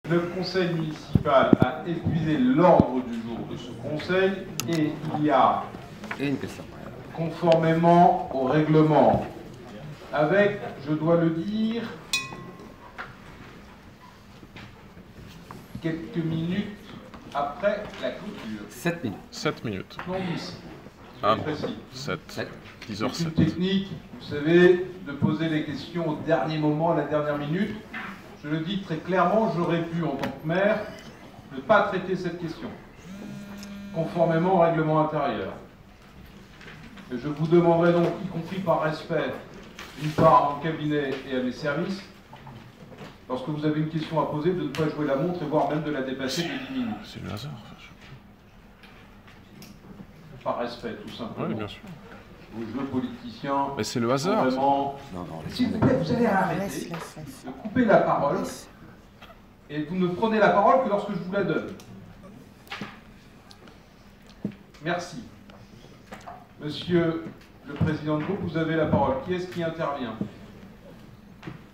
Le conseil municipal a épuisé l'ordre du jour de ce conseil et il y a, conformément au règlement, avec, je dois le dire, quelques minutes après la clôture. 7 minutes. 7 minutes. Non, 10. Ah, précis. 7. 10h07. C'est une technique, vous savez, de poser les questions au dernier moment, à la dernière minute. Je le dis très clairement, j'aurais pu, en tant que maire, ne pas traiter cette question, conformément au règlement intérieur. Et je vous demanderai donc, y compris par respect, d'une part à mon cabinet et à mes services, lorsque vous avez une question à poser, de ne pas jouer la montre et voire même de la dépasser de 10 minutes. C'est le hasard. Par respect, tout simplement. Oui, bien sûr. Vos jeux politiciens. Mais c'est le hasard. Vraiment... S'il vous plaît, vous allez arrêter de couper la parole. Et vous ne prenez la parole que lorsque je vous la donne. Merci. Monsieur le président de groupe, vous avez la parole. Qui est-ce qui intervient?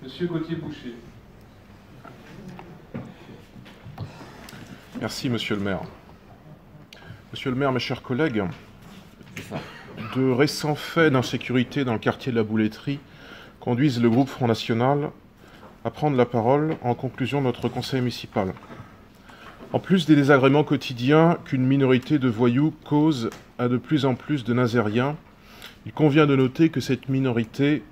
Monsieur Gauthier-Boucher. Merci, monsieur le maire. Monsieur le maire, mes chers collègues, de récents faits d'insécurité dans le quartier de la Bouletterie conduisent le groupe Front National à prendre la parole en conclusion de notre conseil municipal. En plus des désagréments quotidiens qu'une minorité de voyous cause à de plus en plus de Nazériens, il convient de noter que cette minorité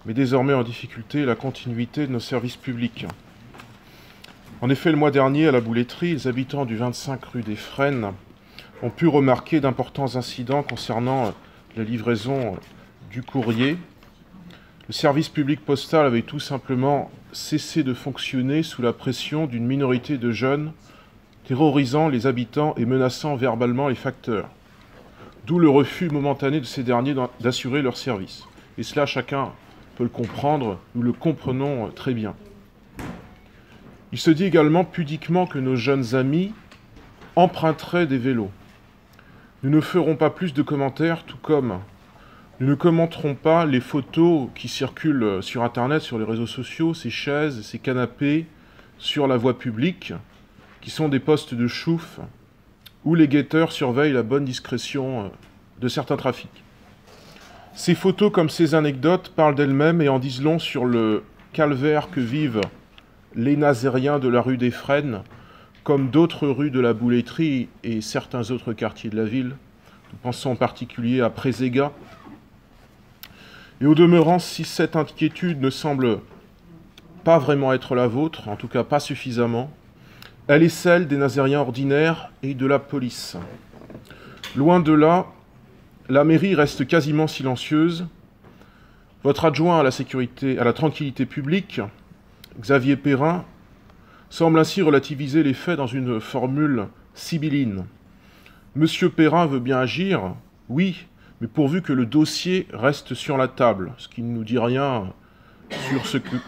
met désormais en difficulté la continuité de nos services publics. En effet, le mois dernier, à la Bouletterie, les habitants du 25 rue des Frênes ont pu remarquer d'importants incidents concernant la livraison du courrier. Le service public postal avait tout simplement cessé de fonctionner sous la pression d'une minorité de jeunes terrorisant les habitants et menaçant verbalement les facteurs. D'où le refus momentané de ces derniers d'assurer leur service. Et cela, chacun peut le comprendre, nous le comprenons très bien. Il se dit également pudiquement que nos jeunes amis emprunteraient des vélos. Nous ne ferons pas plus de commentaires, tout comme nous ne commenterons pas les photos qui circulent sur Internet, sur les réseaux sociaux, ces chaises, ces canapés sur la voie publique, qui sont des postes de chouffe où les guetteurs surveillent la bonne discrétion de certains trafics. Ces photos comme ces anecdotes parlent d'elles-mêmes et en disent long sur le calvaire que vivent les Nazériens de la rue des Frênes, comme d'autres rues de la Bouletterie et certains autres quartiers de la ville. Nous pensons en particulier à Préséga. Et au demeurant, si cette inquiétude ne semble pas vraiment être la vôtre, en tout cas pas suffisamment, elle est celle des Nazériens ordinaires et de la police. Loin de là, la mairie reste quasiment silencieuse. Votre adjoint à la sécurité, à la tranquillité publique, Xavier Perrin, semble ainsi relativiser les faits dans une formule sibylline. Monsieur Perrin veut bien agir, oui, mais pourvu que le dossier reste sur la table, ce qui ne nous dit rien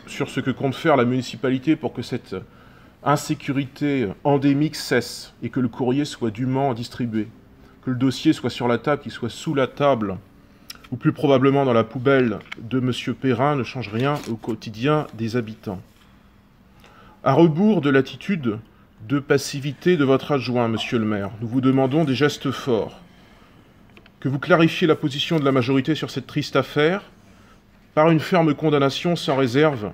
sur ce que compte faire la municipalité pour que cette insécurité endémique cesse et que le courrier soit dûment distribué. Que le dossier soit sur la table, qu'il soit sous la table, ou plus probablement dans la poubelle de monsieur Perrin, ne change rien au quotidien des habitants. À rebours de l'attitude de passivité de votre adjoint, monsieur le maire, nous vous demandons des gestes forts. Que vous clarifiez la position de la majorité sur cette triste affaire, par une ferme condamnation sans réserve,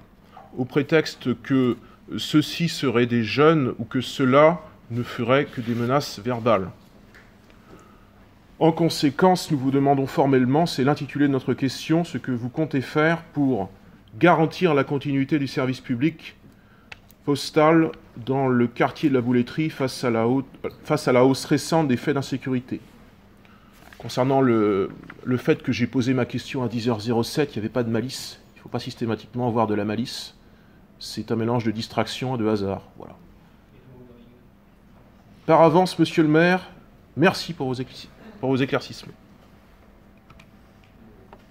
au prétexte que ceux-ci seraient des jeunes ou que cela ne ferait que des menaces verbales. En conséquence, nous vous demandons formellement, c'est l'intitulé de notre question, ce que vous comptez faire pour garantir la continuité du service public postal dans le quartier de la Bouletterie face à la hausse récente des faits d'insécurité. Concernant le fait que j'ai posé ma question à 10h07, il n'y avait pas de malice. Il ne faut pas systématiquement avoir de la malice. C'est un mélange de distraction et de hasard. Voilà. Par avance, monsieur le maire, merci pour vos éclaircissements.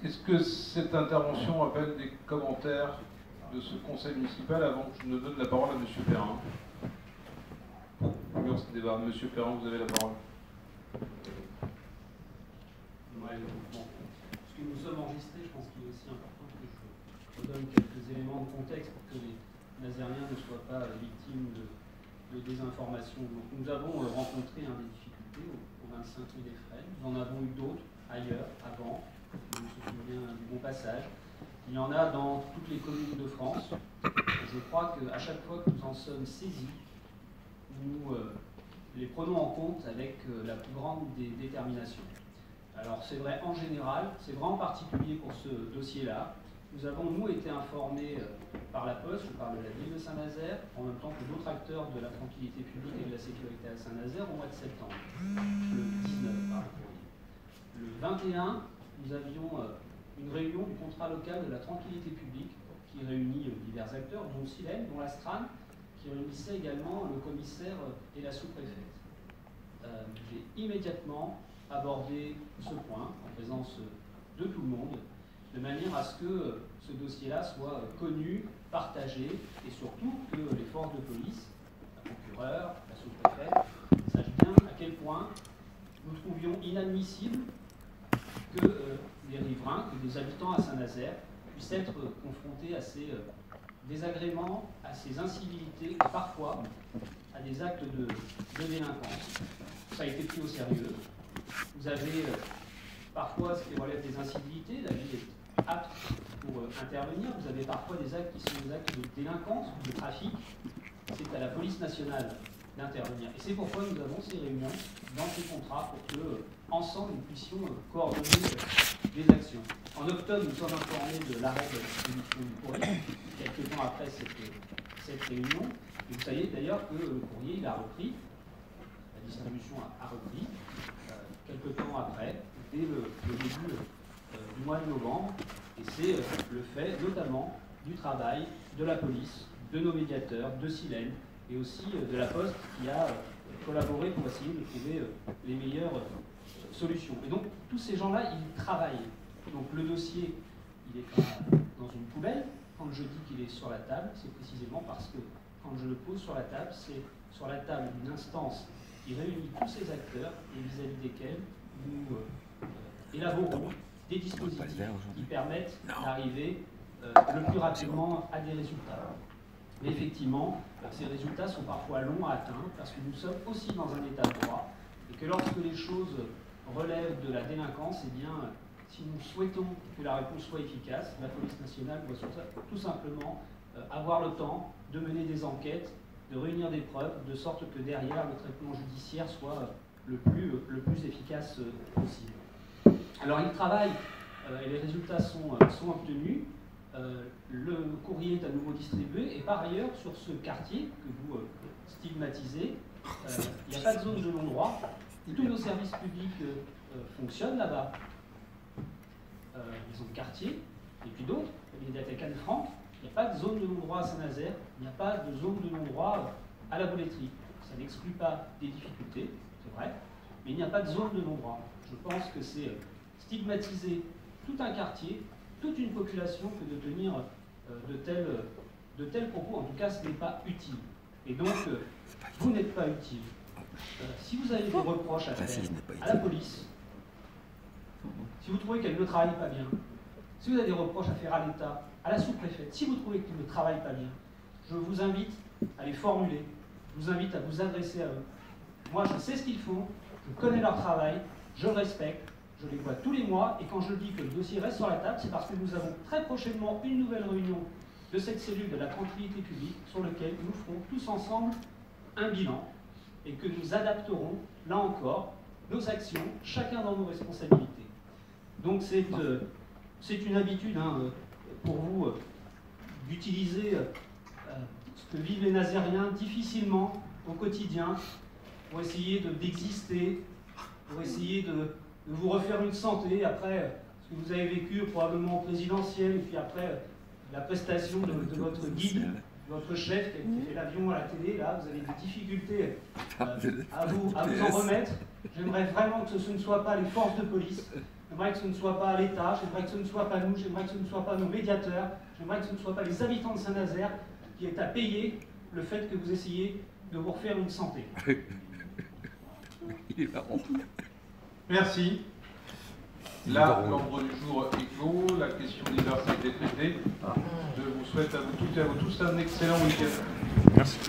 Est-ce que cette intervention appelle des commentaires de ce conseil municipal avant que je ne donne la parole à monsieur Perrin? Pour conclure ce débat, monsieur Perrin, vous avez la parole. Puisque nous sommes enregistrés, je pense qu'il est aussi important que je redonne quelques éléments de contexte pour que les Nazériens ne soient pas victimes de de désinformation. Donc, nous avons rencontré des difficultés au 25 rue des Frênes. Nous en avons eu d'autres ailleurs, avant. Je me souviens du Bon Passage. Il y en a dans toutes les communes de France. Je crois qu'à chaque fois que nous en sommes saisis, nous les prenons en compte avec la plus grande des déterminations. Alors c'est vrai en général, c'est vrai en particulier pour ce dossier-là. Nous avons, nous, été informés par la Poste, je parle de la ville de Saint-Nazaire, en même temps que d'autres acteurs de la tranquillité publique et de la sécurité à Saint-Nazaire au mois de septembre, le 19 par le courrier. Le 21, nous avions une réunion du contrat local de la tranquillité publique qui réunit divers acteurs, dont Silène, dont la STRAN, qui réunissait également le commissaire et la sous-préfète. J'ai immédiatement abordé ce point en présence de tout le monde, de manière à ce que ce dossier-là soit connu, partagé, et surtout que les forces de police, la procureure, la sous-préfète, sachent bien à quel point nous trouvions inadmissible que des riverains, que des habitants à Saint-Nazaire puissent être confrontés à ces désagréments, à ces incivilités, et parfois à des actes de délinquance. Ça a été pris au sérieux. Vous avez parfois ce qui relève des incivilités, la ville est apte pour intervenir. Vous avez parfois des actes qui sont des actes de délinquance ou de trafic. C'est à la police nationale d'intervenir. Et c'est pourquoi nous avons ces réunions dans ces contrats pour que, ensemble, nous puissions coordonner les actions. En octobre, nous sommes informés de l'arrêt de la distribution du courrier, quelques temps après cette réunion. Et vous savez d'ailleurs que le courrier, il a repris, la distribution a repris, quelques temps après, dès le début du mois de novembre. Et c'est le fait, notamment, du travail de la police, de nos médiateurs, de Silène, et aussi de la Poste qui a collaboré pour essayer de trouver les meilleures solutions. Et donc, tous ces gens-là, ils travaillent. Donc, le dossier, il n'est pas dans une poubelle. Quand je dis qu'il est sur la table, c'est précisément parce que quand je le pose sur la table, c'est sur la table d'une instance qui réunit tous ces acteurs et vis-à-vis desquels nous élaborons des dispositifs qui permettent d'arriver le plus rapidement à des résultats. Mais effectivement, ces résultats sont parfois longs à atteindre parce que nous sommes aussi dans un état de droit et que lorsque les choses relèvent de la délinquance, eh bien, si nous souhaitons que la réponse soit efficace, la police nationale doit tout simplement avoir le temps de mener des enquêtes, de réunir des preuves, de sorte que derrière le traitement judiciaire soit le plus efficace possible. Alors il travaille et les résultats sont obtenus. Le courrier est à nouveau distribué et par ailleurs sur ce quartier que vous stigmatisez, il n'y a pas de zone de non-droit. Tous nos services publics fonctionnent là-bas. Les zones quartier et puis d'autres, les médiathèques Anne-Franck, il n'y a pas de zone de non-droit à Saint-Nazaire, il n'y a pas de zone de non-droit à la Bouletterie. Ça n'exclut pas des difficultés, c'est vrai, mais il n'y a pas de zone de non-droit. Je pense que c'est stigmatiser tout un quartier, toute une population que de tenir de tels propos. En tout cas, ce n'est pas utile. Et donc, vous n'êtes pas utile. Si vous avez des reproches à faire à la police, si vous trouvez qu'elle ne travaille pas bien, si vous avez des reproches à faire à l'État, à la sous-préfète, si vous trouvez qu'ils ne travaillent pas bien, je vous invite à les formuler, je vous invite à vous adresser à eux. Moi, je sais ce qu'ils font, je connais leur travail, je le respecte, je les vois tous les mois, et quand je dis que le dossier reste sur la table, c'est parce que nous avons très prochainement une nouvelle réunion de cette cellule de la tranquillité publique sur laquelle nous ferons tous ensemble un bilan et que nous adapterons, là encore, nos actions, chacun dans nos responsabilités. Donc c'est une habitude pour vous d'utiliser ce que vivent les Nazériens difficilement au quotidien pour essayer d'exister, pour essayer de vous refaire une santé après ce que vous avez vécu probablement au présidentiel et puis après la prestation de votre guide, votre chef qui fait l'avion à la télé. Là, vous avez des difficultés à vous en remettre. J'aimerais vraiment que ce ne soit pas les forces de police. J'aimerais que ce ne soit pas l'État, j'aimerais que ce ne soit pas nous, j'aimerais que ce ne soit pas nos médiateurs, j'aimerais que ce ne soit pas les habitants de Saint-Nazaire qui aient à payer le fait que vous essayez de vous refaire une santé. Il est marrant. Merci. Là, l'ordre du jour est clos, la question diverse a été traitée. Je vous souhaite à vous toutes et à vous tous un excellent week-end. Merci.